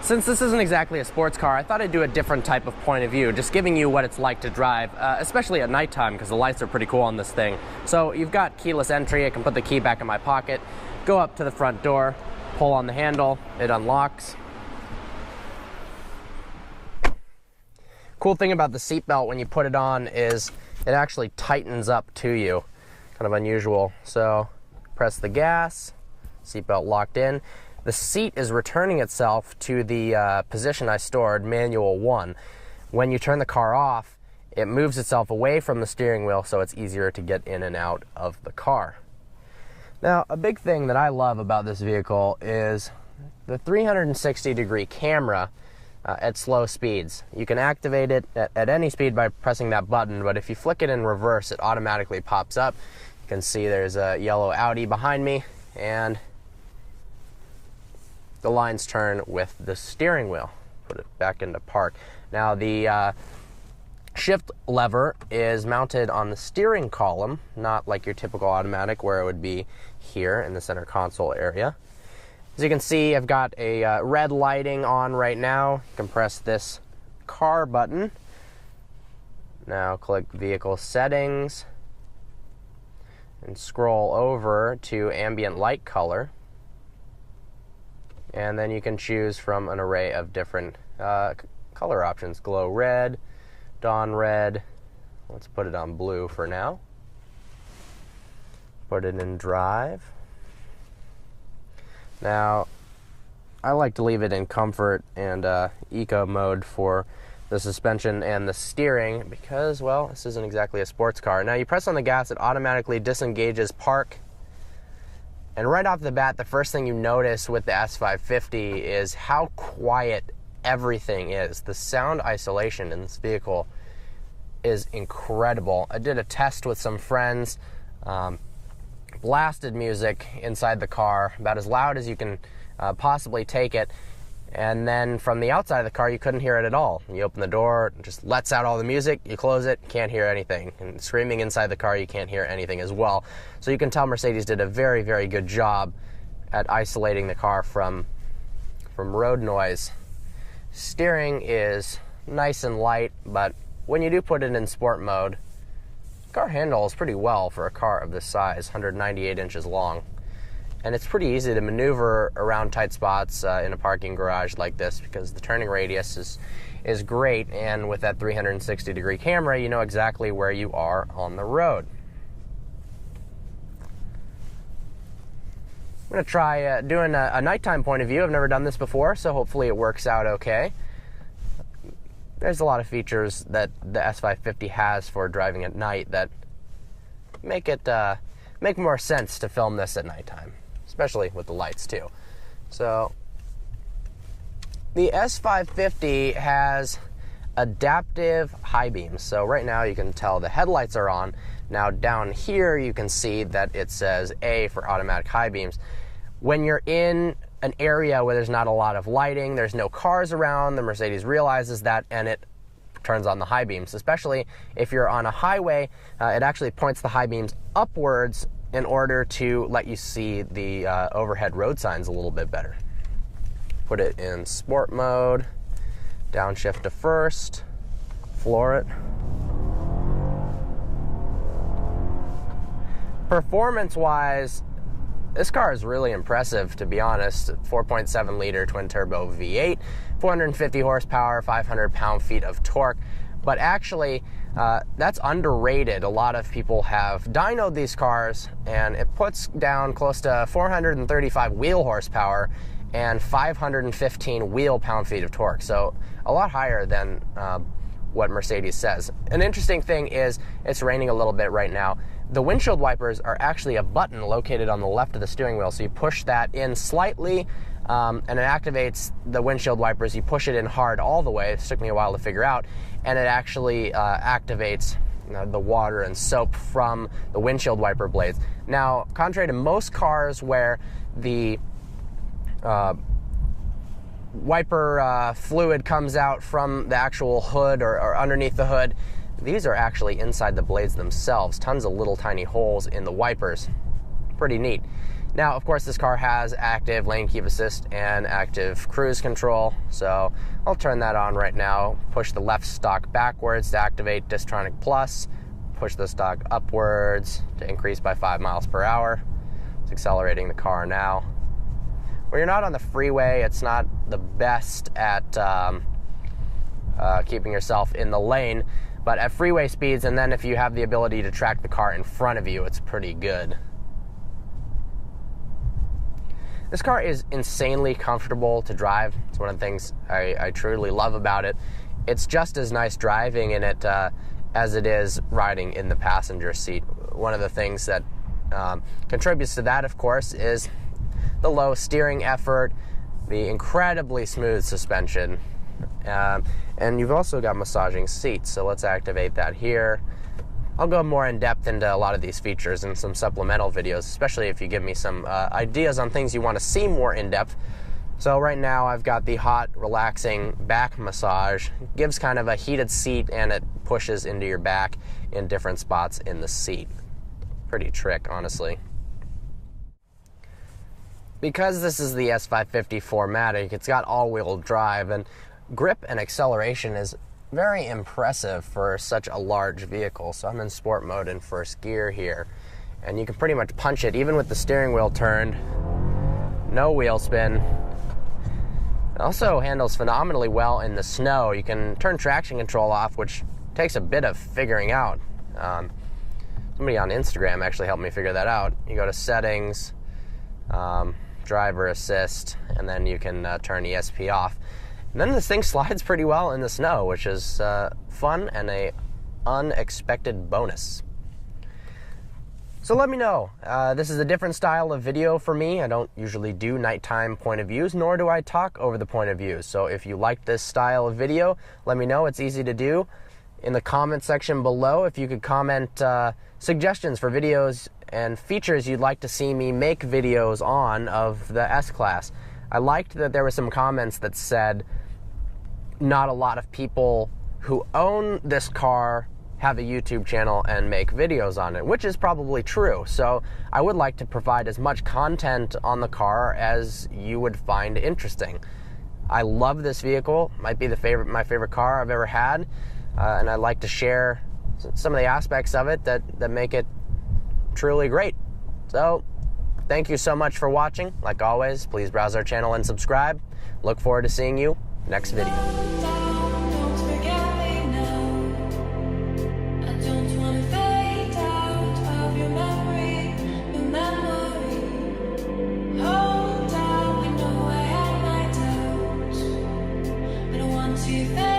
Since this isn't exactly a sports car, I thought I'd do a different type of point of view, just giving you what it's like to drive, especially at nighttime, because the lights are pretty cool on this thing. So you've got keyless entry. I can put the key back in my pocket, go up to the front door, pull on the handle, it unlocks. Cool thing about the seatbelt when you put it on is it actually tightens up to you. Kind of unusual. So press the gas, seatbelt locked in. The seat is returning itself to the position I stored, manual 1. When you turn the car off, it moves itself away from the steering wheel, so it's easier to get in and out of the car. Now, a big thing that I love about this vehicle is the 360-degree camera at slow speeds. You can activate it at any speed by pressing that button, but if you flick it in reverse, it automatically pops up. You can see there's a yellow Audi behind me, and the lines turn with the steering wheel. Put it back into park. Now the shift lever is mounted on the steering column, not like your typical automatic where it would be here in the center console area. As you can see, I've got a red lighting on right now. You can press this car button. Now click vehicle settings and scroll over to ambient light color. And then you can choose from an array of different color options. Glow red, dawn red. Let's put it on blue for now. Put it in drive. Now, I like to leave it in comfort and eco mode for the suspension and the steering because, well, this isn't exactly a sports car. Now, you press on the gas, it automatically disengages park. And right off the bat, the first thing you notice with the S550 is how quiet everything is. The sound isolation in this vehicle is incredible. I did a test with some friends, blasted music inside the car, about as loud as you can possibly take it. And then from the outside of the car, you couldn't hear it at all. You open the door, it just lets out all the music, you close it, can't hear anything. And screaming inside the car, you can't hear anything as well. So you can tell Mercedes did a very, very good job at isolating the car from road noise. Steering is nice and light, but when you do put it in sport mode, the car handles pretty well for a car of this size, 198 inches long. And it's pretty easy to maneuver around tight spots in a parking garage like this because the turning radius is great, and with that 360-degree camera, you know exactly where you are on the road. I'm going to try doing a nighttime point of view. I've never done this before, so hopefully it works out okay. There's a lot of features that the S550 has for driving at night that make more sense to film this at nighttime, especially with the lights too. So the S550 has adaptive high beams. So right now you can tell the headlights are on. Now down here you can see that it says A for automatic high beams. When you're in an area where there's not a lot of lighting, there's no cars around, the Mercedes realizes that and it turns on the high beams. Especially if you're on a highway, it actually points the high beams upwards in order to let you see the overhead road signs a little bit better. Put it in sport mode, downshift to first, floor it. Performance-wise, this car is really impressive, to be honest. 4.7 liter twin turbo V8, 450 horsepower, 500 pound-feet of torque. But actually, that's underrated. A lot of people have dynoed these cars, and it puts down close to 435 wheel horsepower and 515 wheel pound-feet of torque. So a lot higher than what Mercedes says. An interesting thing is it's raining a little bit right now. The windshield wipers are actually a button located on the left of the steering wheel. So you push that in slightly, and it activates the windshield wipers. You push it in hard all the way. It took me a while to figure out. And it actually activates the water and soap from the windshield wiper blades. Now, contrary to most cars where the wiper fluid comes out from the actual hood or underneath the hood, these are actually inside the blades themselves. Tons of little tiny holes in the wipers. Pretty neat. Now, of course, this car has active lane keep assist and active cruise control, so I'll turn that on right now. Push the left stalk backwards to activate Distronic Plus. Push the stalk upwards to increase by 5 miles per hour. It's accelerating the car now. When you're not on the freeway, it's not the best at keeping yourself in the lane, but at freeway speeds, and then if you have the ability to track the car in front of you, it's pretty good. This car is insanely comfortable to drive. It's one of the things I truly love about it. It's just as nice driving in it as it is riding in the passenger seat. One of the things that contributes to that, of course, is the low steering effort, the incredibly smooth suspension, and you've also got massaging seats, so let's activate that here. I'll go more in depth into a lot of these features in some supplemental videos, especially if you give me some ideas on things you want to see more in depth. So right now I've got the hot, relaxing back massage. It gives kind of a heated seat, and it pushes into your back in different spots in the seat. Pretty trick, honestly. Because this is the S550 4MATIC, it's got all-wheel drive, and grip and acceleration is very impressive for such a large vehicle. So I'm in sport mode in first gear here, and you can pretty much punch it even with the steering wheel turned. No wheel spin. It also handles phenomenally well in the snow. You can turn traction control off, which takes a bit of figuring out. Somebody on Instagram actually helped me figure that out. You go to settings, driver assist, and then you can turn ESP off. And then this thing slides pretty well in the snow, which is fun and an unexpected bonus. So let me know. This is a different style of video for me. I don't usually do nighttime point of views, nor do I talk over the point of views. So if you like this style of video, let me know. It's easy to do. In the comment section below, if you could comment suggestions for videos and features you'd like to see me make videos on of the S-Class. I liked that there were some comments that said not a lot of people who own this car have a YouTube channel and make videos on it, which is probably true. So I would like to provide as much content on the car as you would find interesting. I love this vehicle. Might be my favorite car I've ever had, and I'd like to share some of the aspects of it that make it truly great. So thank you so much for watching. Like always, please browse our channel and subscribe. Look forward to seeing you next video. To